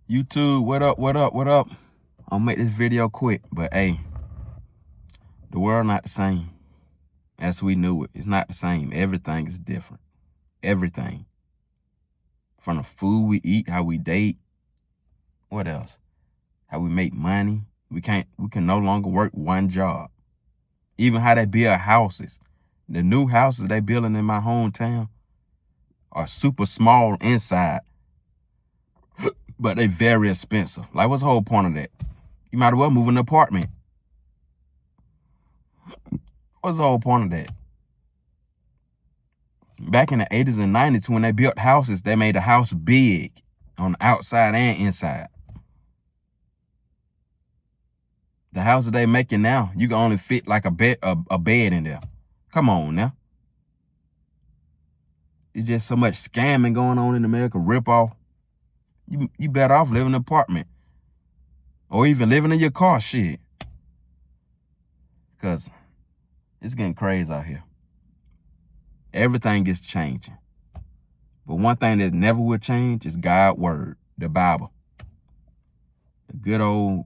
YouTube, what up, what up, what up? I'll make this video quick, but hey, the world not the same as we knew it. It's not the same. Everything is different. Everything. From the food we eat, how we date, what else? How we make money. We can no longer work one job. Even how they build houses. The new houses they building in my hometown are super small inside, but they very expensive. Like, what's the whole point of that? You might as well move in an apartment. What's the whole point of that? Back in the 80s and 90s, when they built houses, they made the house big on the outside and inside. The houses they making now, you can only fit like a bed in there. Come on now. It's just so much scamming going on in America, rip off. You better off living in an apartment. Or even living in your car, shit. Because it's getting crazy out here. Everything is changing. But one thing that never will change is God's word, the Bible. The good old,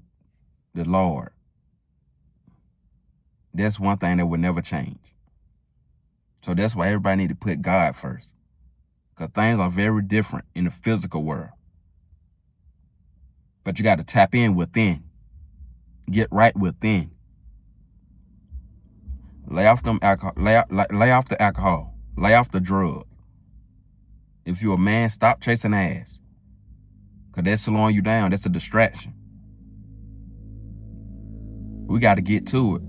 the Lord. That's one thing that will never change. So that's why everybody need to put God first. Because things are very different in the physical world. But you got to tap in within. Get right within. Lay off them alcohol. Lay off the alcohol. Lay off the drug. If you're a man, stop chasing ass. Because that's slowing you down. That's a distraction. We got to get to it.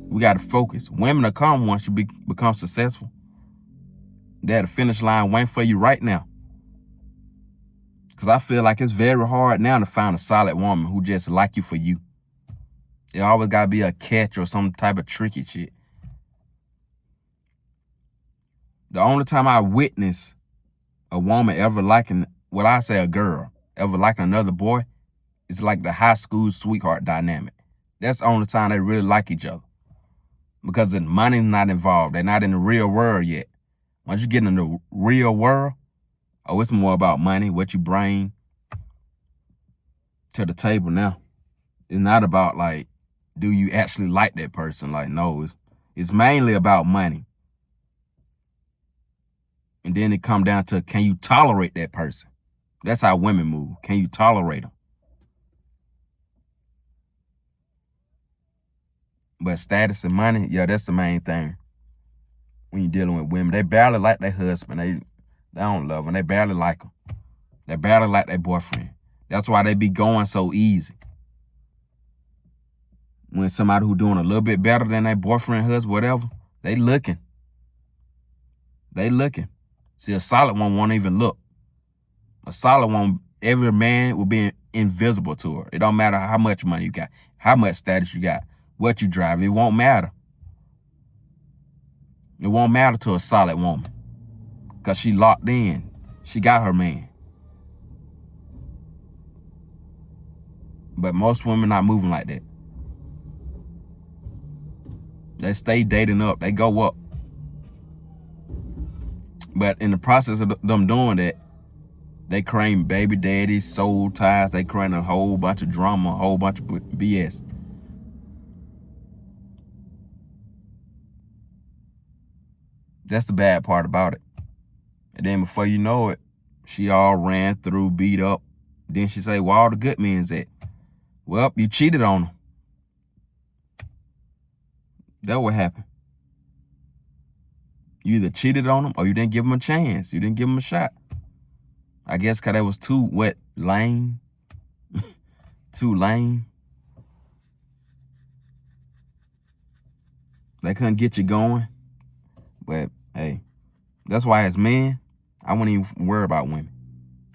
We got to focus. Women will come once you become successful. They're at the finish line waiting for you right now. Because I feel like it's very hard now to find a solid woman who just like you for you. There always got to be a catch or some type of tricky shit. The only time I witnessed a woman ever liking, well, I say a girl, ever liking another boy, is like the high school sweetheart dynamic. That's the only time they really like each other. Because the money's not involved. They're not in the real world yet. Once you get in the real world, oh, it's more about money, what you bring to the table now. It's not about, like, do you actually like that person? Like, no, it's mainly about money. And then it come down to, can you tolerate that person? That's how women move. Can you tolerate them? But status and money, yeah, that's the main thing. When you're dealing with women, they barely like their husband. They don't love them. They barely like them. They barely like their boyfriend. That's why they be going so easy. When somebody who doing a little bit better than their boyfriend, husband, whatever, they looking. They looking. See, a solid one won't even look. A solid one, every man will be invisible to her. It don't matter how much money you got, how much status you got, what you drive. It won't matter. It won't matter to a solid woman. Because she locked in. She got her man. But most women not moving like that. They stay dating up. They go up. But in the process of them doing that, they create baby daddies, soul ties. They create a whole bunch of drama, a whole bunch of BS. That's the bad part about it. And then before you know it, she all ran through, beat up. Then she say, "Where all the good men's at?" Well, you cheated on them. That's what happened. You either cheated on them or you didn't give them a chance. You didn't give them a shot. I guess because they was too lame. Too lame. They couldn't get you going. But, hey, that's why as men, I wouldn't even worry about women.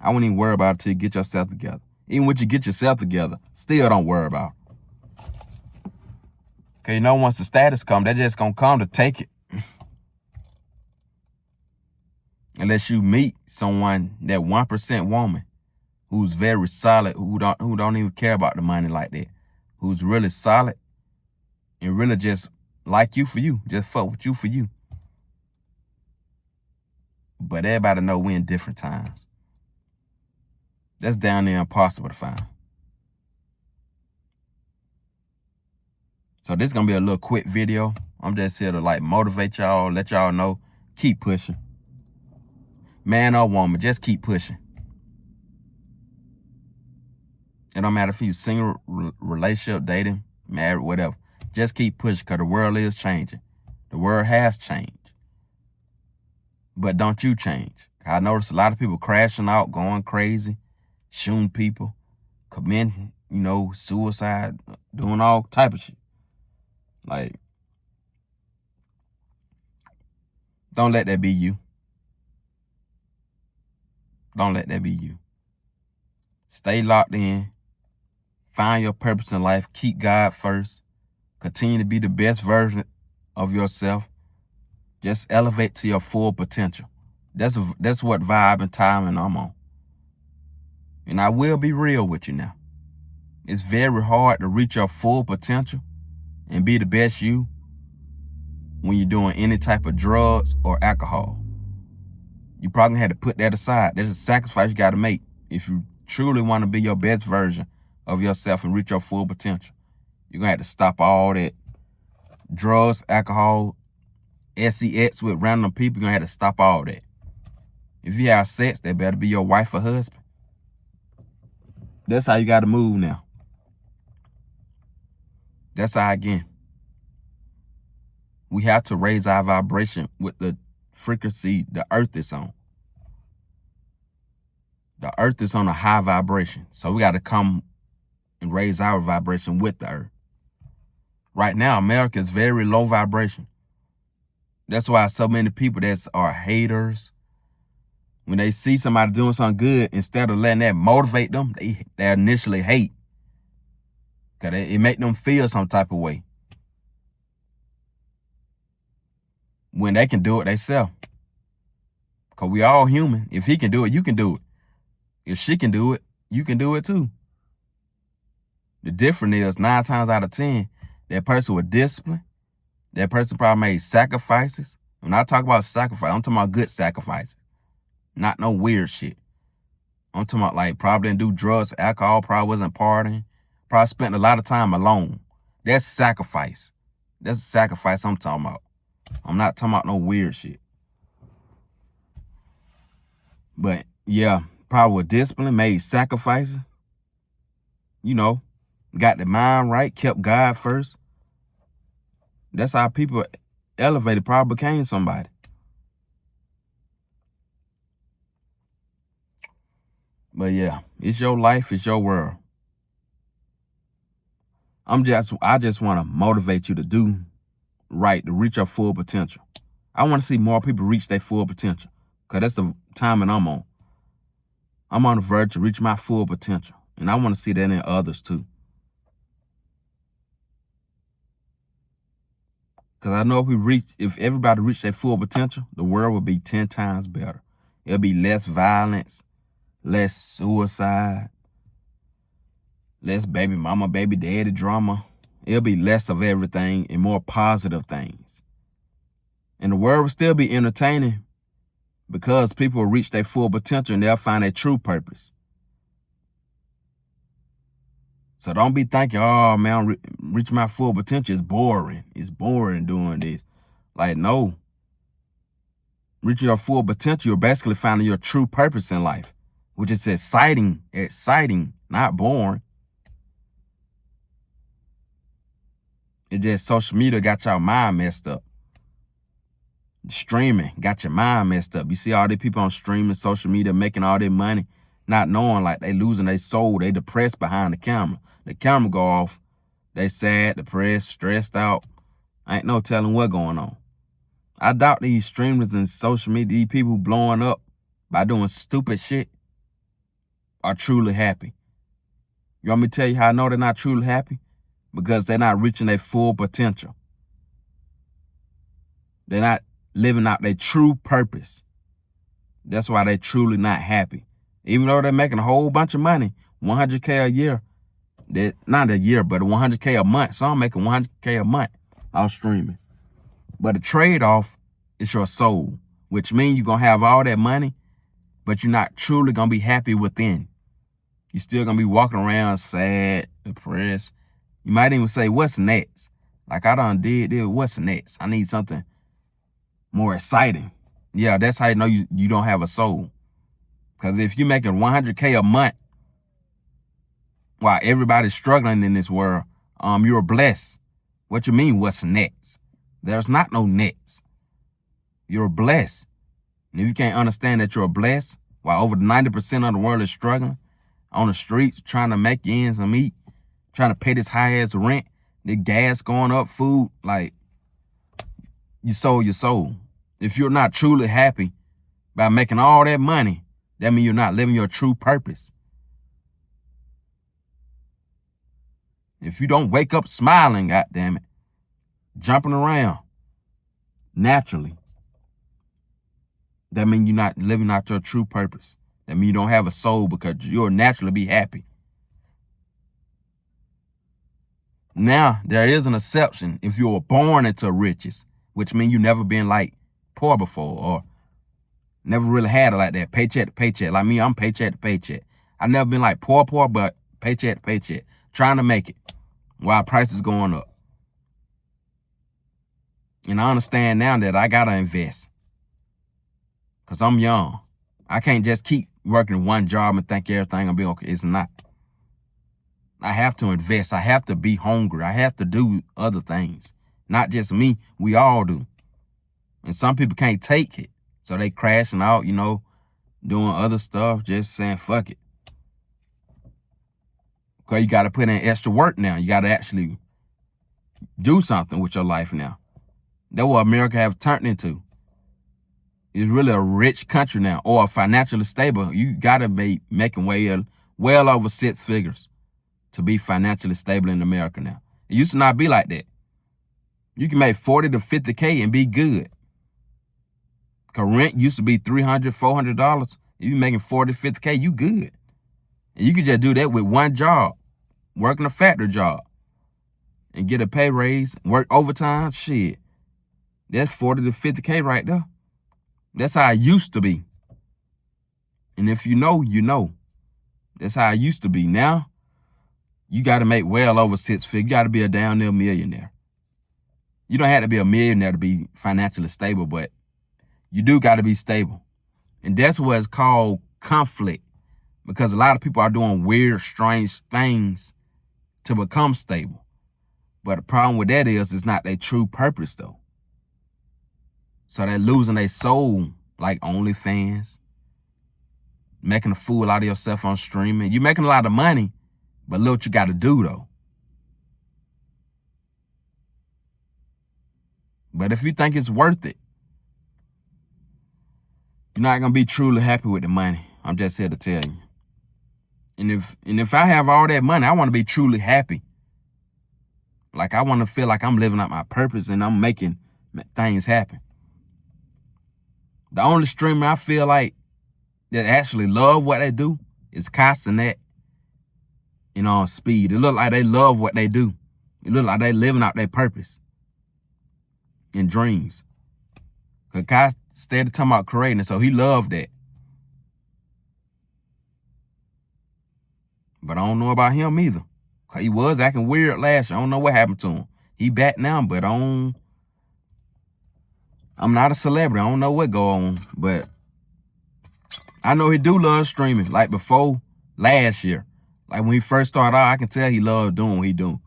I wouldn't even worry about it till you get yourself together. Even when you get yourself together, still don't worry about it. Because you know once the status come, they're just going to come to take it. Unless you meet someone, that 1% woman, who's very solid, who don't even care about the money like that, who's really solid and really just like you for you, just fuck with you for you. But everybody know we in different times. That's down there impossible to find. So this is gonna be a little quick video. I'm just here to like motivate y'all, let y'all know, keep pushing. Man or woman, just keep pushing. It don't matter if you're single, relationship, dating, married, whatever. Just keep pushing because the world is changing. The world has changed. But don't you change. I noticed a lot of people crashing out, going crazy, shooting people, committing, suicide, doing all type of shit. Like, don't let that be you. Don't let that be you. Stay locked in. Find your purpose in life. Keep God first. Continue to be the best version of yourself. Just elevate to your full potential. That's what vibe and timing I'm on. And I will be real with you now. It's very hard to reach your full potential and be the best you when you're doing any type of drugs or alcohol. You probably had to put that aside. There's a sacrifice you got to make if you truly want to be your best version of yourself and reach your full potential. You're going to have to stop all that drugs, alcohol, sex with random people. You're going to have to stop all that. If you have sex, that better be your wife or husband. That's how you got to move now. That's how, again, we have to raise our vibration with the frequency the earth is on. The earth is on a high vibration. So we got to come and raise our vibration with the earth. Right now, America is very low vibration. That's why so many people that are haters, when they see somebody doing something good, instead of letting that motivate them, they initially hate. Because it make them feel some type of way. When they can do it themselves. Because we all human. If he can do it, you can do it. If she can do it, you can do it too. The difference is 9 times out of 10, that person with discipline, that person probably made sacrifices. When I talk about sacrifice, I'm talking about good sacrifices. Not no weird shit. I'm talking about like probably didn't do drugs, alcohol, probably wasn't partying, probably spent a lot of time alone. That's sacrifice. That's a sacrifice I'm talking about. I'm not talking about no weird shit. But yeah, probably with discipline, made sacrifices. Got the mind right, kept God first. That's how people elevated, probably became somebody. But yeah, it's your life, it's your world. I just want to motivate you to do right, to reach your full potential. I want to see more people reach their full potential, because that's the timing I'm on. I'm on the verge to reach my full potential, and I want to see that in others too. Because I know if everybody reached their full potential, the world would be 10 times better. It'll be less violence, less suicide, less baby mama, baby daddy drama. It'll be less of everything and more positive things. And the world will still be entertaining because people will reach their full potential and they'll find their true purpose. So don't be thinking, oh man, reach my full potential is boring. It's boring doing this. Like, no. Reaching your full potential, you're basically finding your true purpose in life, which is exciting, not boring. It just social media got your mind messed up. Streaming got your mind messed up. You see all these people on streaming, social media, making all their money, not knowing like they losing their soul. They depressed behind the camera. The camera go off. They sad, depressed, stressed out. Ain't no telling what going on. I doubt these streamers and social media, these people blowing up by doing stupid shit are truly happy. You want me to tell you how I know they're not truly happy? Because they're not reaching their full potential. They're not living out their true purpose. That's why they're truly not happy. Even though they're making a whole bunch of money, $100K a year, not a year, but $100K a month. Some making $100K a month off streaming. But the trade-off is your soul, which means you're going to have all that money, but you're not truly going to be happy within. You're still gonna be walking around sad, depressed. You might even say, what's next? Like, I done did this, what's next? I need something more exciting. Yeah, that's how you know you don't have a soul. Because if you're making 100K a month while everybody's struggling in this world, you're blessed. What you mean, what's next? There's not no next. You're blessed. And if you can't understand that you're blessed while over 90% of the world is struggling on the streets, trying to make ends meet, trying to pay this high-ass rent, the gas going up, food, like, you sold your soul. If you're not truly happy by making all that money, that means you're not living your true purpose. If you don't wake up smiling, goddammit, jumping around naturally, that means you're not living out your true purpose. That means you don't have a soul, because you'll naturally be happy. Now, there is an exception if you were born into riches, which means you never been like poor before, or never really had it like that, paycheck to paycheck. Like me, I'm paycheck to paycheck. I've never been like poor, but paycheck to paycheck, trying to make it while prices going up. And I understand now that I gotta invest, because I'm young. I can't just keep working one job and think everything gonna be okay. It's not. I have to invest. I have to be hungry. I have to do other things. Not just me. We all do. And some people can't take it. So they crashing out, you know, doing other stuff, just saying, fuck it. Because you got to put in extra work now. You got to actually do something with your life now. That's what America have turned into. It's really a rich country now, or financially stable. You got to be making well over 6 figures to be financially stable in America now. It used to not be like that. You can make 40 to 50K and be good. Cause rent used to be $300, $400. If you're making 40, 50K, you good. And you can just do that with one job, working a factory job, and get a pay raise, work overtime, shit. That's 40 to 50K right there. That's how it used to be. And if you know, you know. That's how it used to be. Now, you got to make well over 6 figures. You got to be a down there millionaire. You don't have to be a millionaire to be financially stable, but you do got to be stable. And that's what's called conflict, because a lot of people are doing weird, strange things to become stable. But the problem with that is it's not their true purpose, though. So they're losing their soul, like OnlyFans, making a fool out of yourself on streaming. You're making a lot of money, but look what you got to do, though. But if you think it's worth it, you're not going to be truly happy with the money. I'm just here to tell you. And if I have all that money, I want to be truly happy. Like, I want to feel like I'm living out my purpose and I'm making things happen. The only streamer I feel like that actually love what they do is Castanet, you know, Speed. It look like they love what they do. It look like they living out their purpose and dreams. Because Kai started talking about creating, so he loved that. But I don't know about him either. Cause he was acting weird last year. I don't know what happened to him. He back now, but I'm not a celebrity. I don't know what go on, but I know he do love streaming. Like before last year, like when he first started out, I can tell he loved doing what he do.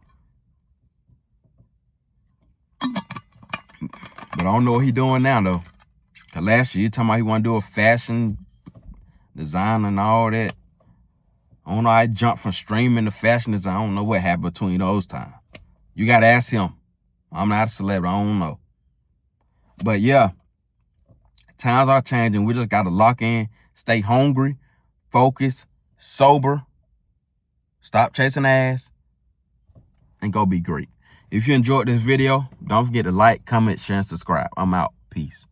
But I don't know what he doing now though. Cause last year he talking about he want to do a fashion design and all that. I don't know. I jumped from streaming to fashion design. I don't know what happened between those times. You got to ask him. I'm not a celebrity. I don't know. But yeah, times are changing. We just got to lock in, stay hungry, focus, sober, stop chasing ass, and go be great. If you enjoyed this video, don't forget to like, comment, share, and subscribe. I'm out. Peace.